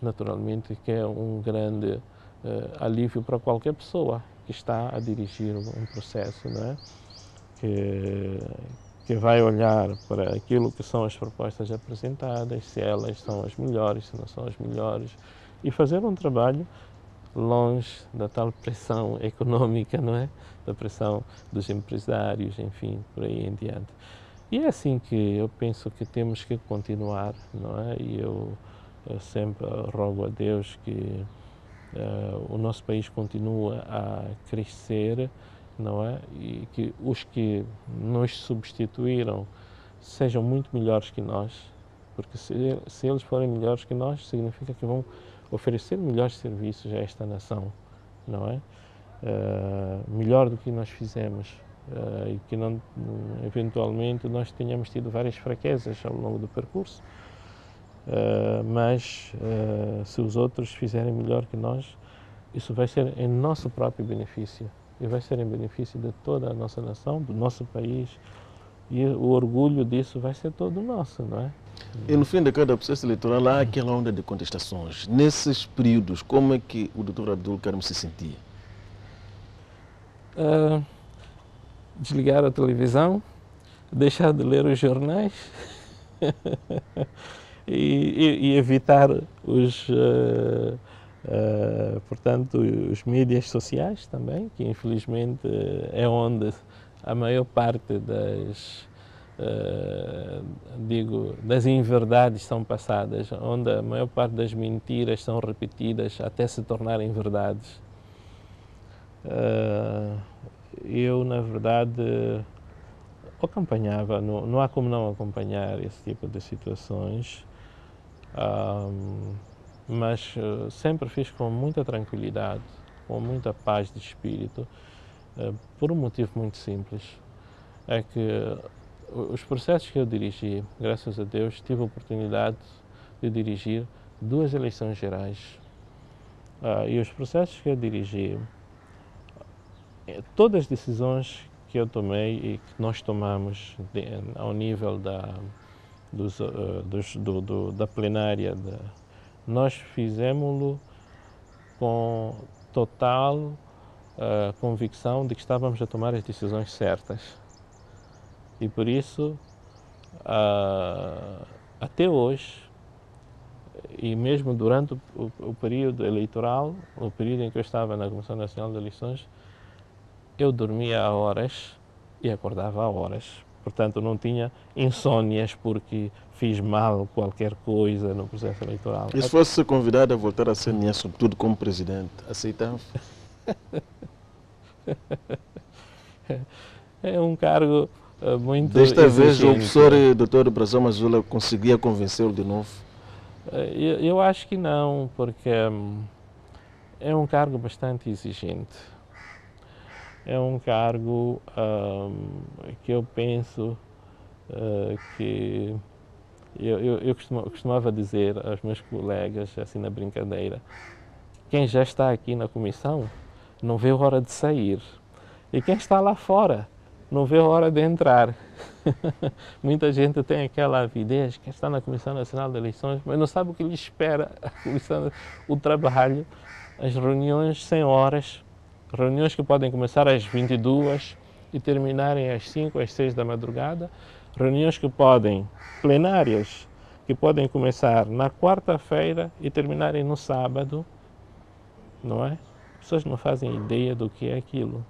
naturalmente que é um grande alívio para qualquer pessoa que está a dirigir um processo, não é? Que vai olhar para aquilo que são as propostas apresentadas, se elas são as melhores, se não são as melhores, e fazer um trabalho longe da tal pressão econômica, não é? Da pressão dos empresários, enfim, por aí em diante. E é assim que eu penso que temos que continuar, não é? E eu sempre rogo a Deus que o nosso país continue a crescer, não é? E que os que nos substituíram sejam muito melhores que nós, porque se eles forem melhores que nós, significa que vão oferecer melhores serviços a esta nação, não é? Melhor do que nós fizemos. E que não, eventualmente nós tenhamos tido várias fraquezas ao longo do percurso, mas se os outros fizerem melhor que nós, isso vai ser em nosso próprio benefício e vai ser em benefício de toda a nossa nação, do nosso país, e o orgulho disso vai ser todo nosso, não é? E no fim de cada processo eleitoral há aquela onda de contestações. Nesses períodos, como é que o Dr. Abdul Karim se sentia? Desligar a televisão, deixar de ler os jornais e evitar portanto, os mídias sociais também, que infelizmente é onde a maior parte das inverdades são passadas, onde a maior parte das mentiras são repetidas até se tornarem verdades. Eu, na verdade, acompanhava, não há como não acompanhar esse tipo de situações, mas sempre fiz com muita tranquilidade, com muita paz de espírito, por um motivo muito simples. É que os processos que eu dirigi, graças a Deus, tive a oportunidade de dirigir 2 eleições gerais e os processos que eu dirigi, todas as decisões que eu tomei e que nós tomamos ao nível da plenária, nós fizemos-lo com total convicção de que estávamos a tomar as decisões certas. E por isso, até hoje, e mesmo durante o período eleitoral, o período em que eu estava na Comissão Nacional de Eleições, eu dormia a horas e acordava a horas. Portanto, não tinha insônias porque fiz mal qualquer coisa no processo eleitoral. E se fosse convidado a voltar a ser NIA, sobretudo como presidente, aceitava? É um cargo muito Desta exigente. vez o professor Dr. Brazão Mazula conseguia convencê-lo de novo? Eu acho que não, porque é um cargo bastante exigente. É um cargo que eu penso que eu costumava dizer aos meus colegas, assim na brincadeira, quem já está aqui na comissão não vê a hora de sair. E quem está lá fora não vê a hora de entrar. Muita gente tem aquela avidez, quem está na Comissão Nacional de Eleições, mas não sabe o que lhe espera a comissão, o trabalho, as reuniões sem horas, reuniões que podem começar às 22 e terminarem às 5, às 6 da madrugada, reuniões que podem, plenárias, que podem começar na quarta-feira e terminarem no sábado, não é? As pessoas não fazem ideia do que é aquilo.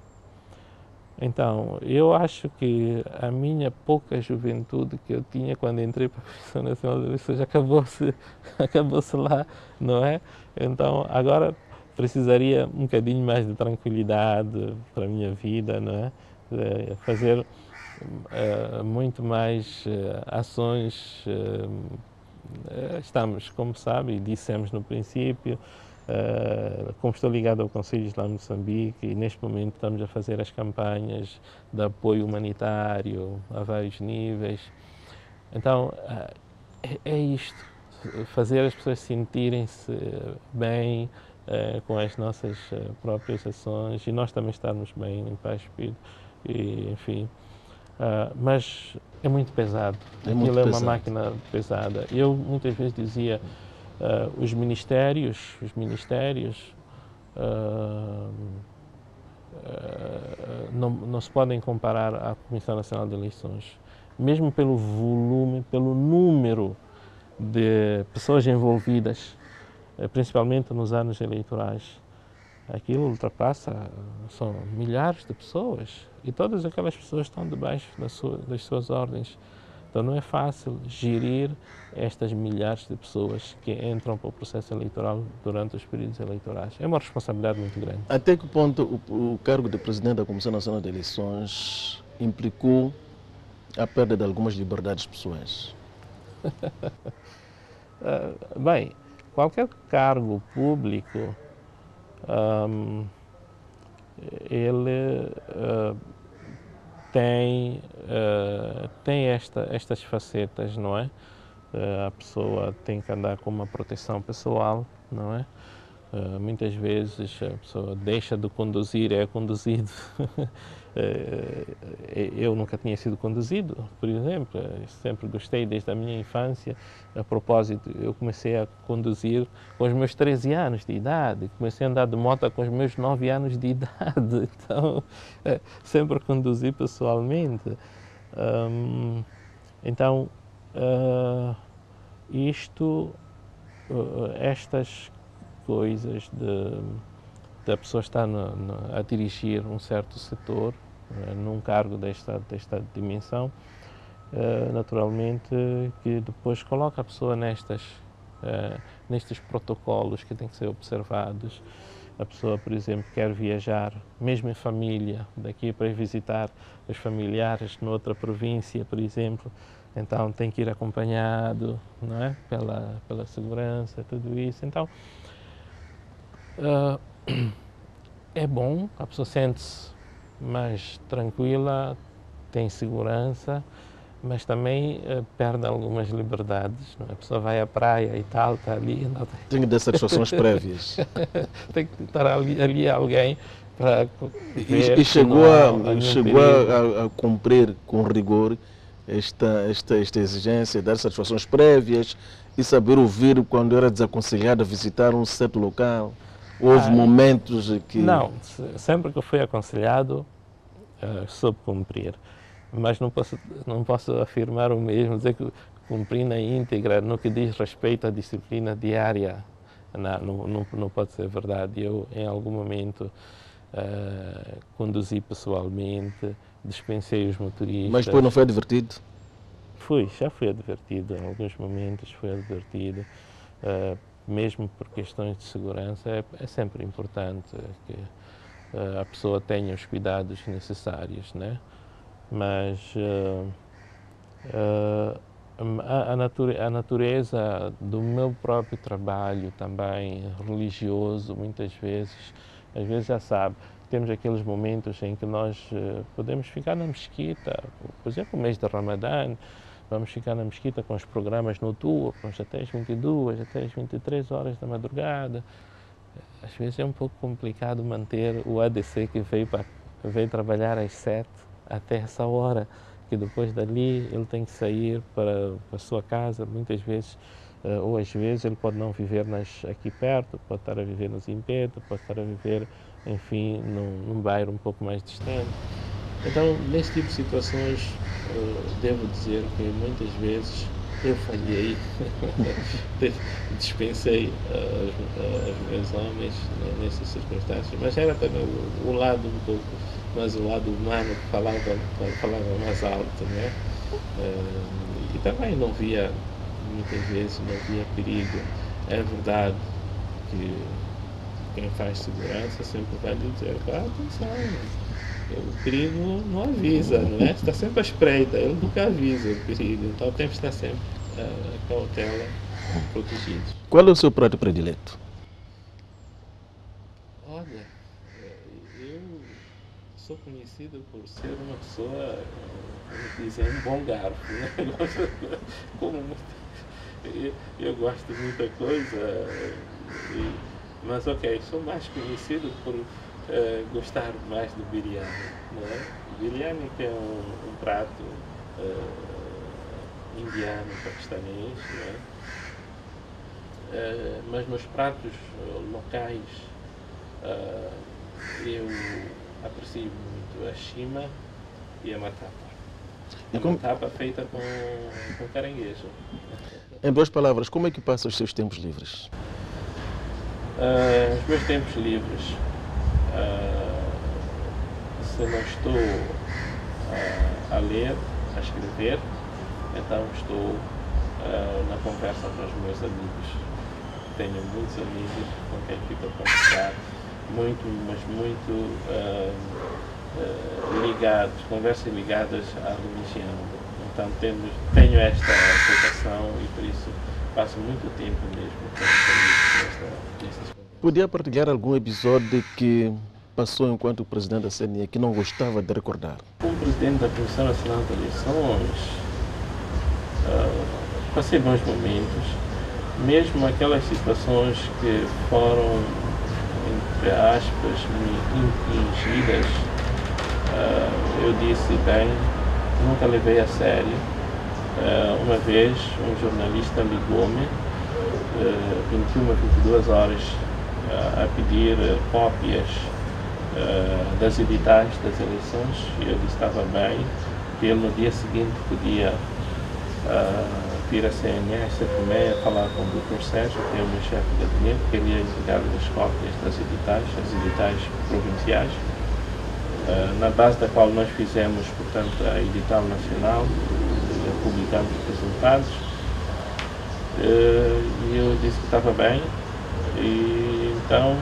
Então, eu acho que a minha pouca juventude que eu tinha quando entrei para a Comissão Nacional de Eleições acabou-se lá, não é? Então, agora precisaria um bocadinho mais de tranquilidade para a minha vida, não é? Fazer muito mais ações. Estamos, como sabe, e dissemos no princípio, como estou ligado ao Conselho Islâmico de Moçambique e neste momento estamos a fazer as campanhas de apoio humanitário a vários níveis. Então, é isto, fazer as pessoas sentirem-se bem com as nossas próprias ações e nós também estarmos bem em paz de espírito, e, enfim. Mas é muito pesado, aquilo é uma máquina pesada. Eu muitas vezes dizia, os ministérios não se podem comparar à Comissão Nacional de Eleições, mesmo pelo volume, pelo número de pessoas envolvidas, principalmente nos anos eleitorais. Aquilo ultrapassa, são milhares de pessoas e todas aquelas pessoas estão debaixo das suas ordens. Então não é fácil gerir estas milhares de pessoas que entram para o processo eleitoral durante os períodos eleitorais. É uma responsabilidade muito grande. Até que ponto o cargo de presidente da Comissão Nacional de Eleições implicou a perda de algumas liberdades pessoais? Bem, qualquer cargo público, ele tem estas facetas, não é? A pessoa tem que andar com uma proteção pessoal, não é? Muitas vezes a pessoa deixa de conduzir, é conduzido. Eu nunca tinha sido conduzido, por exemplo, sempre gostei desde a minha infância. A propósito, eu comecei a conduzir com os meus 13 anos de idade, comecei a andar de moto com os meus 9 anos de idade, então sempre conduzi pessoalmente. Então, estas coisas da pessoa estar a dirigir um certo setor, num cargo desta dimensão, naturalmente que depois coloca a pessoa nestes protocolos que têm que ser observados. A pessoa, por exemplo, quer viajar, mesmo em família, daqui para ir visitar os familiares noutra província, por exemplo, então tem que ir acompanhado, não é? Pela segurança, tudo isso. Então, é bom, a pessoa sente-se mais tranquila, tem segurança, mas também perde algumas liberdades. Não é? A pessoa vai à praia e tal, está ali. Não tem que dar satisfações prévias. tem que estar ali alguém para ver. E chegou a cumprir com rigor esta exigência, dar satisfações prévias e saber ouvir quando era desaconselhado a visitar um certo local. Houve momentos que... Não, sempre que eu fui aconselhado, soube cumprir. Mas não posso afirmar o mesmo, dizer que cumpri na íntegra no que diz respeito à disciplina diária. Não pode ser verdade. Eu, em algum momento, conduzi pessoalmente, dispensei os motoristas. Mas depois não foi advertido? Já fui advertido, em alguns momentos fui advertido. Mesmo por questões de segurança, é sempre importante que a pessoa tenha os cuidados necessários, né? Mas a natureza do meu próprio trabalho também religioso, muitas vezes, às vezes já sabe, temos aqueles momentos em que nós podemos ficar na mesquita, por exemplo, o mês de Ramadã, vamos ficar na mesquita com os programas noturnos até as 22, até as 23 horas da madrugada. Às vezes é um pouco complicado manter o ADC que veio trabalhar às 7 até essa hora, que depois dali ele tem que sair para a sua casa, muitas vezes, ou às vezes ele pode não viver aqui perto, pode estar a viver no Zimpeto, pode estar a viver, enfim, num bairro um pouco mais distante. Então, nesse tipo de situações, devo dizer que muitas vezes eu falhei, dispensei os meus homens nessas circunstâncias, mas era também o lado um pouco, mas o lado humano que falava mais alto, né? E também não via, muitas vezes, não via perigo. É verdade que quem faz segurança sempre vai lhe dizer, atenção, o perigo não avisa, não é? Está sempre à espreita, ele nunca avisa o perigo, então temos que estar sempre a cautela, protegidos. Qual é o seu prato predileto? Olha, eu sou conhecido por ser uma pessoa, como dizem, um bom garfo, né? Eu gosto de muita coisa, mas ok, sou mais conhecido por gostar mais do biryani, né? Biryani que é um prato indiano, paquistanês, né? Mas nos pratos locais eu aprecio muito a shima e a matapa. A matapa feita com caranguejo. Em duas palavras, como é que passa os seus tempos livres? Os meus tempos livres, se não estou a ler, a escrever, então estou na conversa com os meus amigos. Tenho muitos amigos com quem fico a conversar, mas muito ligados, conversas ligadas à religião. Então tenho esta vocação e por isso passo muito tempo mesmo com os amigos nessas conversas. Podia partilhar algum episódio que passou enquanto presidente da CNE que não gostava de recordar? Como presidente da Comissão Nacional de Eleições, passei bons momentos, mesmo aquelas situações que foram, entre aspas, me impingidas, eu disse, bem, nunca levei a sério. Uma vez um jornalista ligou-me, 21 a 22 horas, a pedir cópias das editais das eleições, e eu disse que estava bem, que ele no dia seguinte podia vir a CNE às 7h30 falar com o Dr. Sérgio, que é o meu chefe de gabinete, que ele ia entregar-lhe as cópias das editais, as editais provinciais, na base da qual nós fizemos, portanto, a edital nacional, publicamos os resultados, e eu disse que estava bem, e então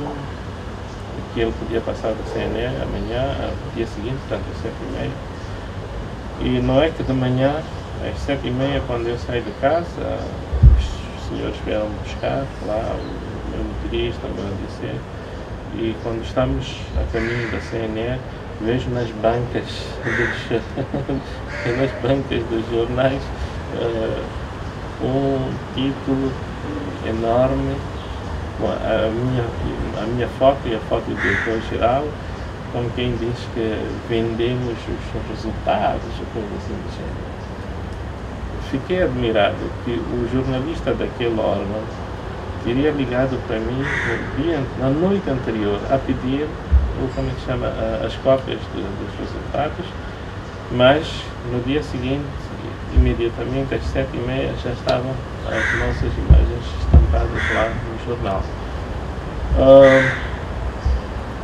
que ele podia passar da CNE amanhã, no dia seguinte, portanto, às 7h30. E não é que de manhã, às 7h30, quando eu saí de casa, os senhores vieram me buscar, lá, o meu motorista, o meu ADC, e quando estamos a caminho da CNE, vejo nas bancas nas bancas dos jornais um título enorme com a minha foto e a foto do diretor-geral, como quem diz que vendemos os resultados, ou coisa assim do gênero. Fiquei admirado que o jornalista daquele órgão teria ligado para mim na noite anterior a pedir como é que chama, as cópias dos resultados, mas no dia seguinte, imediatamente às 7h30, já estavam as nossas imagens estampadas lá no jornal.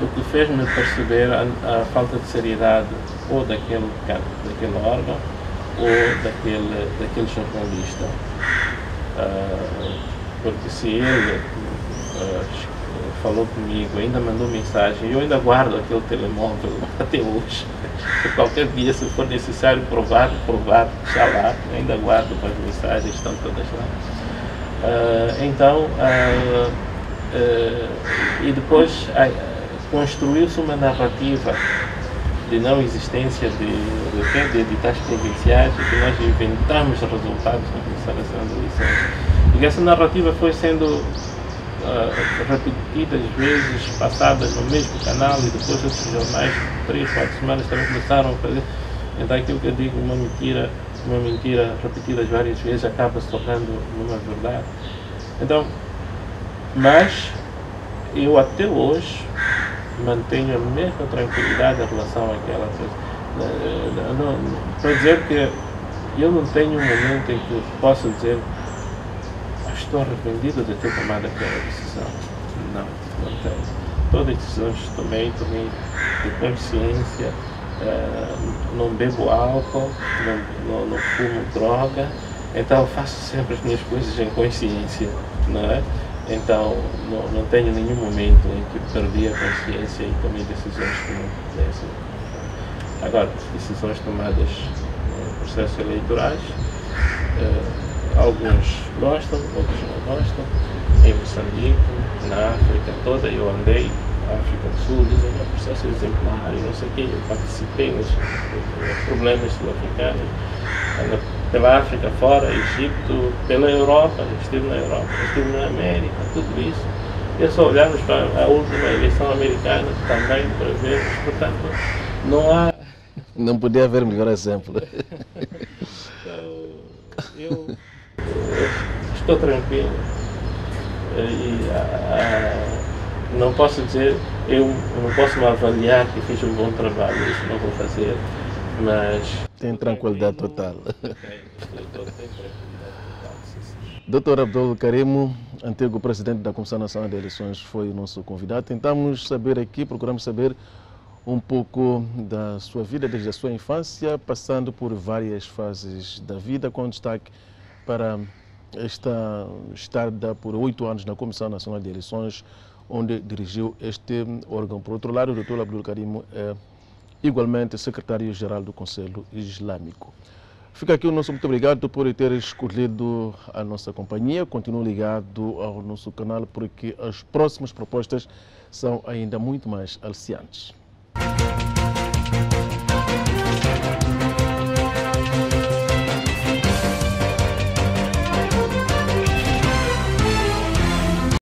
O que fez-me perceber a falta de seriedade ou daquele órgão ou daquele jornalista. Porque se ele falou comigo, ainda mandou mensagem, eu ainda guardo aquele telemóvel até hoje. Qualquer dia, se for necessário provar, já lá, ainda guardo as mensagens, estão todas lá. E depois construiu-se uma narrativa de não existência de editais provinciais, e que nós inventamos resultados na Comissão Nacional de Eleições. E essa narrativa foi sendo repetidas vezes, passadas no mesmo canal, e depois outros jornais, 3, 4 semanas, também começaram a fazer. Então aquilo que eu digo, uma mentira repetida várias vezes, acaba se tornando uma verdade. Então, mas eu até hoje mantenho a mesma tranquilidade em relação àquela coisa. Para dizer que eu não tenho um momento em que eu possa dizer estou arrependido de ter tomado aquela decisão. Não tenho. Todas as decisões que tomei de consciência. Não bebo álcool, não fumo droga, então faço sempre as minhas coisas em consciência, não é? Então não tenho nenhum momento em que perdi a consciência e tomei decisões como dessas. Agora, decisões tomadas em processos eleitorais, alguns gostam, outros não gostam. Em Moçambique, na África toda, eu andei, África do Sul, dizem que é um processo exemplar e não sei o quê, eu participei nos problemas sul-africanos, pela África fora, Egito, pela Europa, estive na Europa, estive na América, tudo isso. E só olharmos para a última eleição americana também para ver, portanto, não há... Não podia haver melhor exemplo. Então, eu estou tranquilo e não posso dizer, eu não posso me avaliar que fiz um bom trabalho, isso não vou fazer, mas... Tem tranquilidade total. Dr. Abdul Karim, antigo presidente da Comissão Nacional de Eleições, foi o nosso convidado. Tentamos saber aqui, procuramos saber um pouco da sua vida desde a sua infância, passando por várias fases da vida, com destaque para estar por 8 anos na Comissão Nacional de Eleições, onde dirigiu este órgão. Por outro lado, o Dr. Abdul Karim é igualmente secretário-geral do Conselho Islâmico. Fica aqui o nosso muito obrigado por ter escolhido a nossa companhia. Continue ligado ao nosso canal, porque as próximas propostas são ainda muito mais aliciantes.